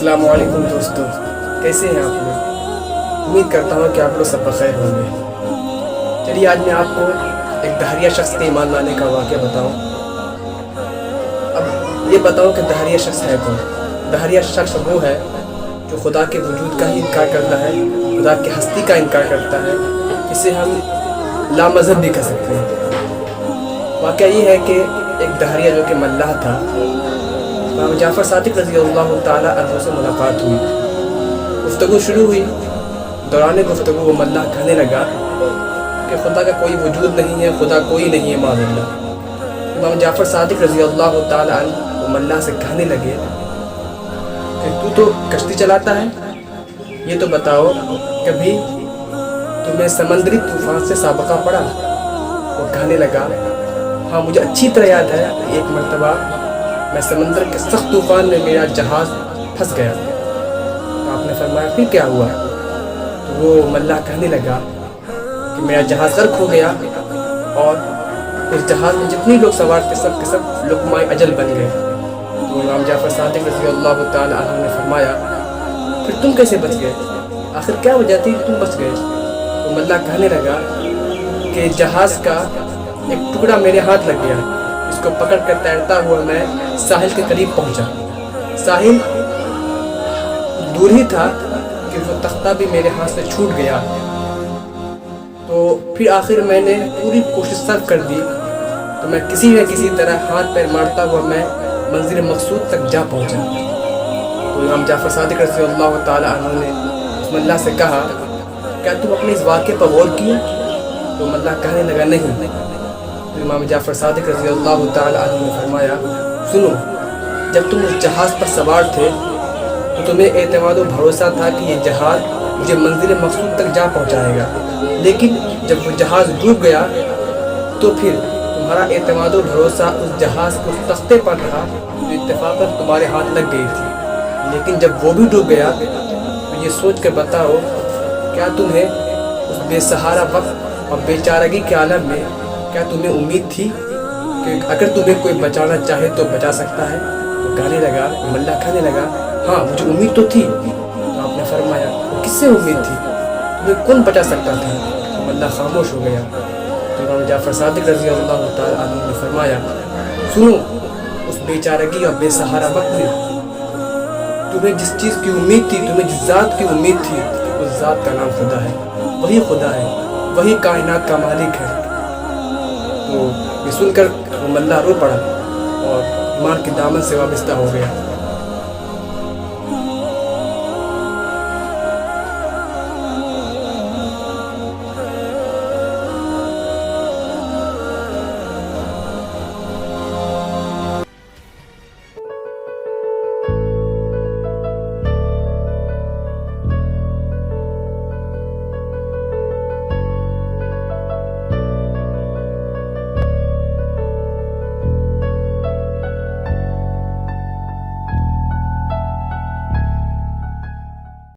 अस्सलाम वालेकुम दोस्तों, कैसे हैं आप लोग। उम्मीद करता हूँ कि आप लोग सब बखैर होंगे। चलिए आज मैं आपको एक दहरिया शख्स के ईमान लाने का वाक़या बताऊँ। अब ये बताओ कि दहरिया शख्स है कौन। दहरिया शख्स वो है जो खुदा के वजूद का ही इनकार करता है, खुदा की हस्ती का इनकार करता है। इसे हम लामज़हब भी कह सकते हैं। वाक़या ये है कि एक दहरिया जो कि मल्लाह था, इमाम जाफ़र सादिक़ रज़ियल्लाहु ताला अन्हु से मुलाकात हुई। गुफ्तगू शुरू हुई। दौरान गुफ्तगू वो मल्लाह कहने लगा कि खुदा का कोई वजूद नहीं है, खुदा कोई नहीं है माज़अल्लाह। इमाम जाफ़र सादिक़ रज़ियल्लाहु ताला अन्हु वो मल्लाह से कहने लगे कि तू तो कश्ती चलाता है, ये तो बताओ कभी तुम्हें समंदरी तूफ़ान से साबका पड़ा। वो कहने लगा हाँ, मुझे अच्छी तरह याद है, एक मरतबा मैं समंदर के सख्त तूफ़ान में मेरा जहाज़ फंस गया। तो आपने फरमाया फिर क्या हुआ। तो वो मल्लाह कहने लगा कि मेरा जहाज़ गर्क हो गया और उस जहाज़ में जितने लोग सवार थे सब के सब लुक़माए अजल बन गए। तो इमाम जाफ़र सादिक़ रज़ियल्लाहु ताला अन्हु ने फरमाया फिर तुम कैसे बच गए, आखिर क्या वजह थी तुम बच गए। तो मल्लाह कहने लगा कि जहाज़ का एक टुकड़ा मेरे हाथ लग गया, इसको पकड़ कर तैरता हुआ मैं साहिल के करीब पहुंचा। साहिल दूर ही था कि वो तख्ता भी मेरे हाथ से छूट गया। तो फिर आखिर मैंने पूरी कोशिश सर्व कर दी, तो मैं किसी न किसी तरह हाथ पैर मारता हुआ मैं मंजिल मकसूद तक जा पहुंचा। तो इमाम जाफ़र सादिक़ रज़ियल्लाहु ताला अन्हु ने उस मल्लाह से कहा क्या तुम अपने इस वाक़े पर गौर किए। तो मल्लाह कहने लगा नहीं। तो इमाम जाफ़र सादिक़ रज़ियल्लाहु ताला अन्हु ने फरमाया सुनो, जब तुम उस जहाज़ पर सवार थे तो तुम्हें एतमाद और भरोसा था कि ये जहाज़ मुझे मंजिल मकसूद तक जा पहुंचाएगा, लेकिन जब वो जहाज़ डूब गया तो फिर तुम्हारा एतमाद और भरोसा उस जहाज़ के उस तख्ते पर रहा जो इत्तेफ़ाक़न तुम्हारे हाथ लग गई थी। लेकिन जब वो भी डूब गया तो ये सोच कर बताओ क्या तुम्हें उस बेसहारा वक्त और बेचारगी के आलम में क्या तुम्हें उम्मीद थी कि अगर तुम्हें कोई बचाना चाहे तो बचा सकता है। तो कहने लगा, मल्लाह कहने लगा हाँ मुझे उम्मीद तो थी। तो आपने फरमाया किससे उम्मीद थी, तुम्हें कौन बचा सकता था। तो मल्लाह खामोश हो गया। तो इमाम जाफ़र सादिक़ रज़ियल्लाहु ताला अन्हु ने फरमाया सुनो, उस बेचारगी और बेसहारा वक्त में तुम्हें जिस चीज़ की उम्मीद थी, तुम्हें जिस ज़ात की उम्मीद थी, उस ज़ात का नाम खुदा है। वही खुदा है, वही कायनात का मालिक है। तो ये सुनकर वो मल्लाह रो पड़ा और ईमान के दामन से वाबस्ता हो गया।